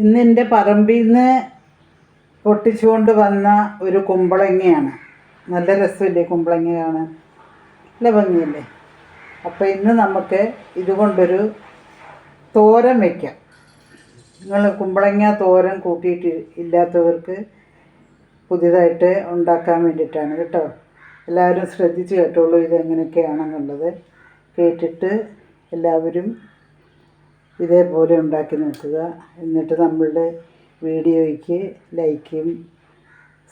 ഇന്നെൻ്റെ പറമ്പിൽ നിന്ന് പൊട്ടിച്ചുകൊണ്ട് വന്ന ഒരു കുമ്പളങ്ങയാണ്. നല്ല രസമില്ലേ കുമ്പളങ്ങ കാണാൻ? നല്ല ഭംഗിയല്ലേ? അപ്പോൾ ഇന്ന് നമുക്ക് ഇതുകൊണ്ടൊരു തോരൻ വയ്ക്കാം. നിങ്ങൾ കുമ്പളങ്ങ തോരൻ കൂട്ടിയിട്ട് ഇല്ലാത്തവർക്ക് പുതിയതായിട്ട് ഉണ്ടാക്കാൻ വേണ്ടിയിട്ടാണ് കേട്ടോ. എല്ലാവരും ശ്രദ്ധിച്ച് കേട്ടോളൂ ഇതെങ്ങനെയൊക്കെയാണെന്നുള്ളത്. കേട്ടിട്ട് എല്ലാവരും ഇതേപോലെ ഉണ്ടാക്കി നോക്കുക. എന്നിട്ട് നമ്മളുടെ വീഡിയോയ്ക്ക് ലൈക്കും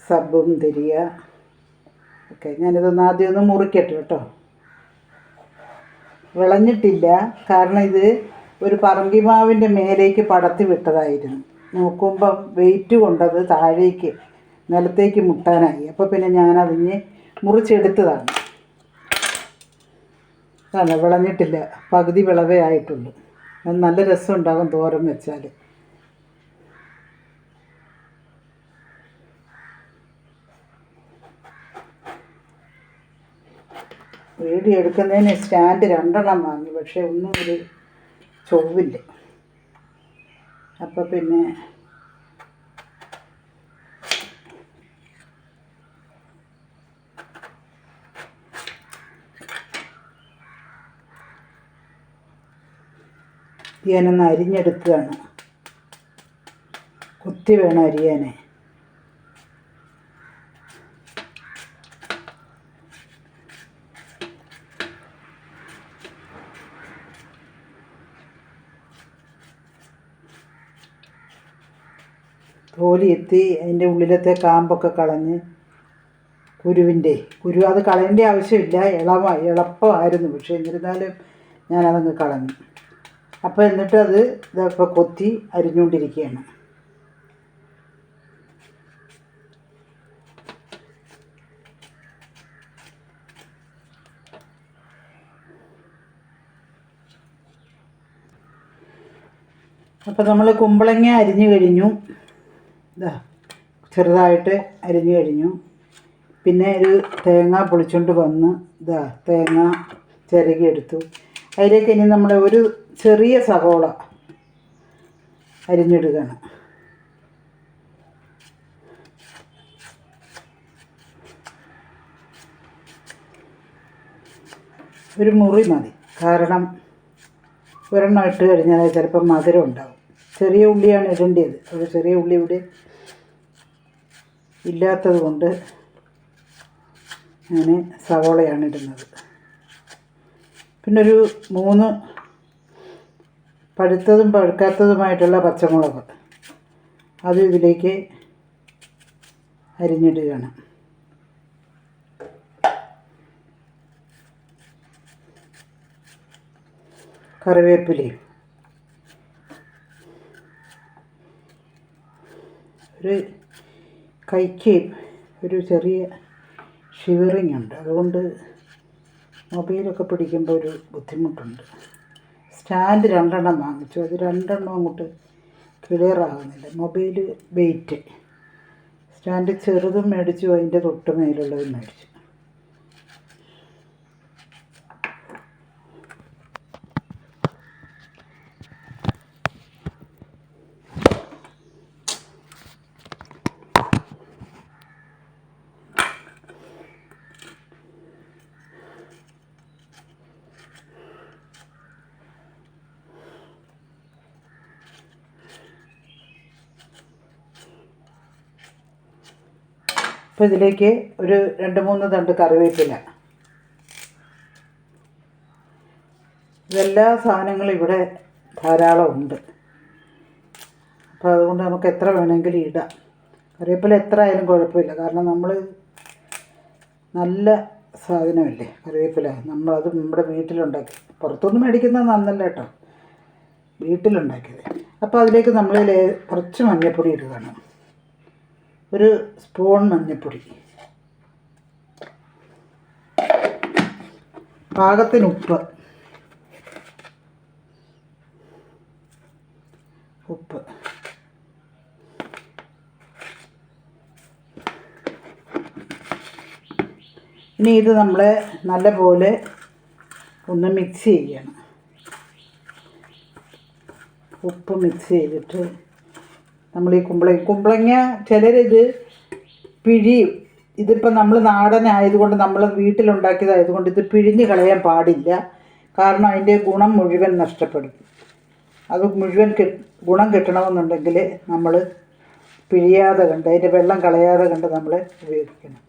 സബും തരിക. ഓക്കെ, ഞാനിതൊന്ന് ആദ്യം ഒന്ന് മുറിക്കട്ടെ കേട്ടോ. വിളഞ്ഞിട്ടില്ല, കാരണം ഇത് ഒരു പറങ്കിമാവിൻ്റെ മേലേക്ക് പടത്തി വിട്ടതായിരുന്നു. നോക്കുമ്പം വെയിറ്റ് കൊണ്ടത് താഴേക്ക് നിലത്തേക്ക് മുട്ടാനായി. അപ്പോൾ പിന്നെ ഞാനതിന് മുറിച്ചെടുത്തതാണ്. അതാണ്, വിളഞ്ഞിട്ടില്ല, പകുതി വിളവേ ആയിട്ടുള്ളൂ. അത് നല്ല രസമുണ്ടാകും തോരൻ വെച്ചാൽ. വീഡിയോ എടുക്കുന്നതിന് സ്റ്റാൻഡ് 2 വാങ്ങി, പക്ഷേ ഒന്നും ഒരു ചൊവ്വില്ല. അപ്പോൾ പിന്നെ ഞാനൊന്ന് അരിഞ്ഞെടുക്കുകയാണ്. കുത്തി വേണം അരിയാനേ. തോലി എത്തി അതിൻ്റെ ഉള്ളിലത്തെ കാമ്പൊക്കെ കളഞ്ഞ് കുരു അത് കളയേണ്ട ആവശ്യമില്ല. എളുപ്പമായിരുന്നു, പക്ഷേ എന്നിരുന്നാലും ഞാനതങ്ങ് കളഞ്ഞു. അപ്പോൾ എന്നിട്ട് അത് ഇതൊക്കെ കൊത്തി അരിഞ്ഞുകൊണ്ടിരിക്കുകയാണ്. അപ്പോൾ നമ്മൾ കുമ്പളങ്ങ അരിഞ്ഞു കഴിഞ്ഞു. ഇതാ ചെറുതായിട്ട് അരിഞ്ഞു കഴിഞ്ഞു. പിന്നെ ഒരു തേങ്ങ പൊളിച്ചുകൊണ്ട് വന്ന് ഇതാ തേങ്ങ ചിരകിയെടുത്തു. അതിലേക്ക് ഇനി നമ്മൾ ഒരു ചെറിയ സവോള അരിഞ്ഞിടുകയാണ്. ഒരു മുറി മതി, കാരണം ഒരെണ്ണം ഇട്ട് കഴിഞ്ഞാൽ ചിലപ്പോൾ മധുരം ഉണ്ടാവും. ചെറിയ ഉള്ളിയാണ് ഇടേണ്ടത്. ഒരു ചെറിയ ഉള്ളി ഇവിടെ ഇല്ലാത്തത് കൊണ്ട് ഞാൻ സവോളയാണ് ഇടുന്നത്. പിന്നെ ഒരു 3 പഴുത്തതും പഴുക്കാത്തതുമായിട്ടുള്ള പച്ചമുളക് അതും ഇതിലേക്ക് അരിഞ്ഞിടുകയാണ്. കറിവേപ്പിലയും ഒരു കൈക്ക് ഒരു ചെറിയ ഷിവറിങ് ഉണ്ട്, അതുകൊണ്ട് മൊബൈലൊക്കെ പിടിക്കുമ്പോൾ ഒരു ബുദ്ധിമുട്ടുണ്ട്. സ്റ്റാൻഡ് 2 വാങ്ങിച്ചു, അത് 2 അങ്ങോട്ട് ക്ലിയർ ആകുന്നില്ല. Mobile wait. സ്റ്റാൻഡ് ചെറുതും മേടിച്ചു, അതിൻ്റെ തൊട്ട് മേലുള്ളതും മേടിച്ചു. അപ്പോൾ ഇതിലേക്ക് ഒരു 2-3 തണ്ട് കറിവേപ്പില. ഇതെല്ലാ സാധനങ്ങളും ഇവിടെ ധാരാളം ഉണ്ട്. അപ്പോൾ അതുകൊണ്ട് നമുക്ക് എത്ര വേണമെങ്കിലും ഇടാം. കറിവേപ്പില എത്ര ആയാലും കുഴപ്പമില്ല, കാരണം നമ്മൾ നല്ല സാധനമല്ലേ കറിവേപ്പില. നമ്മളത് നമ്മുടെ വീട്ടിലുണ്ടാക്കി, പുറത്തുനിന്ന് മേടിക്കുന്നത് നന്നല്ല കേട്ടോ, വീട്ടിലുണ്ടാക്കിയത്. അപ്പോൾ അതിലേക്ക് നമ്മൾ കുറച്ച് മഞ്ഞൾപ്പൊടി ഇടുകയാണ്. ഒരു സ്പൂൺ മഞ്ഞൾപ്പൊടി, പാകത്തിന് ഉപ്പ്. ഇനി ഇത് നമ്മൾ നല്ലപോലെ ഒന്ന് മിക്സ് ചെയ്യണം. ഉപ്പ് മിക്സ് ചെയ്തിട്ട് നമ്മൾ ഈ കുമ്പളങ്ങ ചിലരിത് പിഴിയും. ഇതിപ്പോൾ നമ്മൾ നാടനായതുകൊണ്ട് നമ്മൾ വീട്ടിലുണ്ടാക്കിയതായതുകൊണ്ട് ഇത് പിഴിഞ്ഞ് കളയാൻ പാടില്ല. കാരണം അതിൻ്റെ ഗുണം മുഴുവൻ നഷ്ടപ്പെടും. അത് മുഴുവൻ ഗുണം കിട്ടണമെന്നുണ്ടെങ്കിൽ നമ്മൾ പിഴിയാതെ കണ്ട് അതിൻ്റെ വെള്ളം കളയാതെ കണ്ട് നമ്മൾ ഉപയോഗിക്കണം.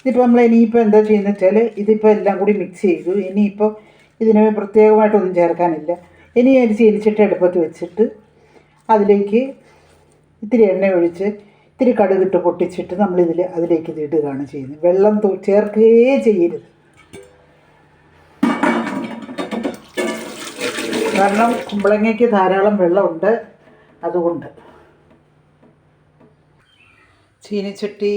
ഇതിപ്പോൾ നമ്മൾ ഇനിയിപ്പോൾ എന്താ ചെയ്യുന്നത് വെച്ചാൽ ഇതിപ്പോൾ എല്ലാം കൂടി മിക്സ് ചെയ്തു. ഇനിയിപ്പോൾ ഇതിന് പ്രത്യേകമായിട്ടൊന്നും ചേർക്കാനില്ല. ഇനി ഒരു ചീനിച്ചിട്ട് അടുപ്പത്ത് വെച്ചിട്ട് അതിലേക്ക് ഇത്തിരി എണ്ണ ഒഴിച്ച് ഇത്തിരി കടുകിട്ട് പൊട്ടിച്ചിട്ട് അതിലേക്ക് ഇത് ഇടുകയാണ് ചെയ്യുന്നത്. വെള്ളം ചേർക്കുകയേ ചെയ്യരുത്. കാരണം കുമ്പളങ്ങയ്ക്ക് ധാരാളം വെള്ളമുണ്ട്. അതുകൊണ്ട് ചീനിച്ചട്ടി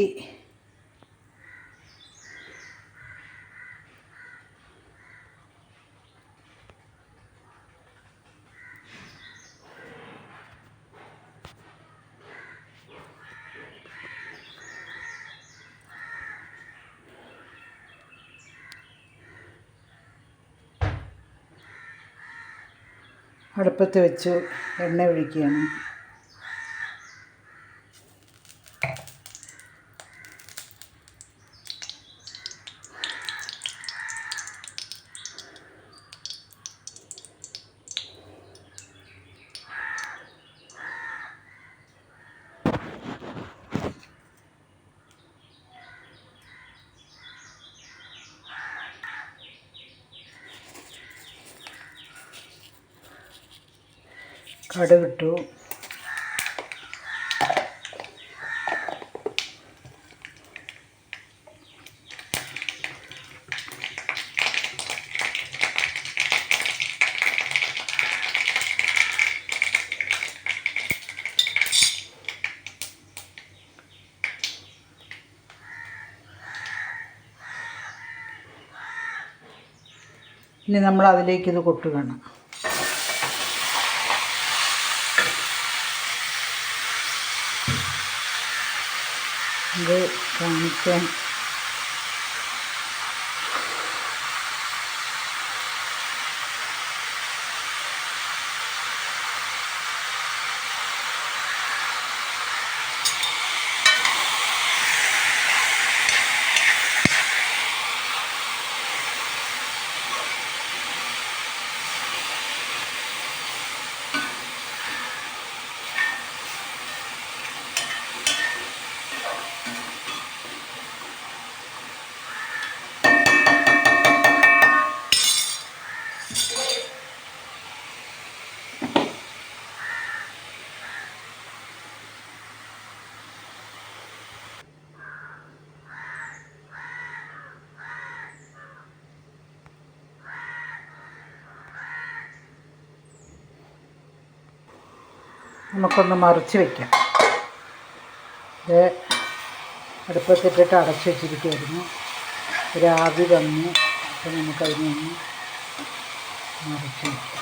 അടുപ്പത്ത് വെച്ച് എണ്ണ ഒഴിക്കുകയാണ്. കടുകിട്ടു. ഇനി നമ്മൾ അതിലേക്ക് ഇത് കൊട്ടുകയാണ്. ഇത് കാണിക്കാൻ നമുക്കൊന്ന് മറിച്ച് വയ്ക്കാം. ഇത് അടുപ്പത്തിട്ടിട്ട് അടച്ചു വെച്ചിരിക്കുമായിരുന്നു. ഒരു ആവി വന്നു. അപ്പോൾ നമുക്കതിനൊന്ന് മറിച്ച് വയ്ക്കാം.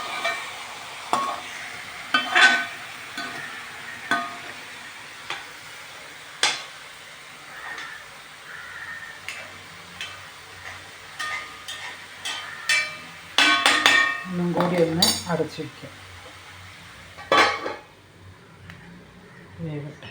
ഒന്നും കൂടി ഒന്ന് അടച്ചു വയ്ക്കാം. വേവട്ടെ.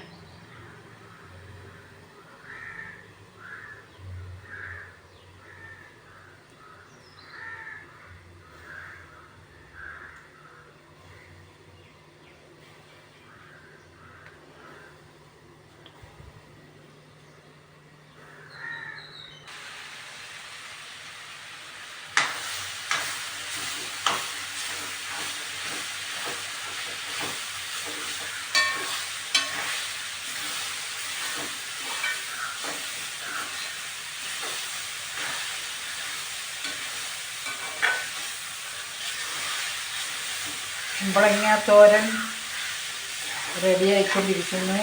കുമ്പളങ്ങ തോരൻ റെഡിയായിക്കൊണ്ടിരിക്കുന്നു.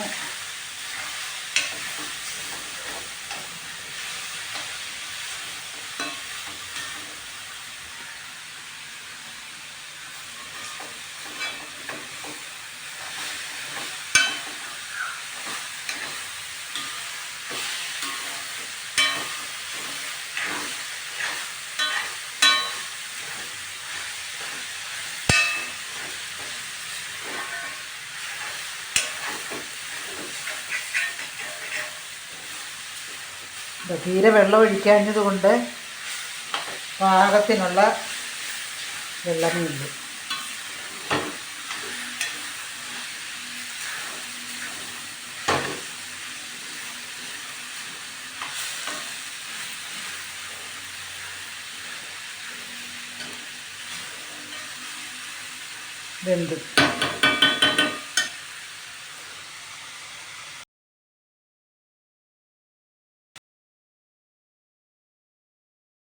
തീരെ വെള്ളം ഒഴിക്കാഞ്ഞത് കൊണ്ട് പാകത്തിനുള്ള വെള്ളമേ ഉള്ളൂ. വെന്തു.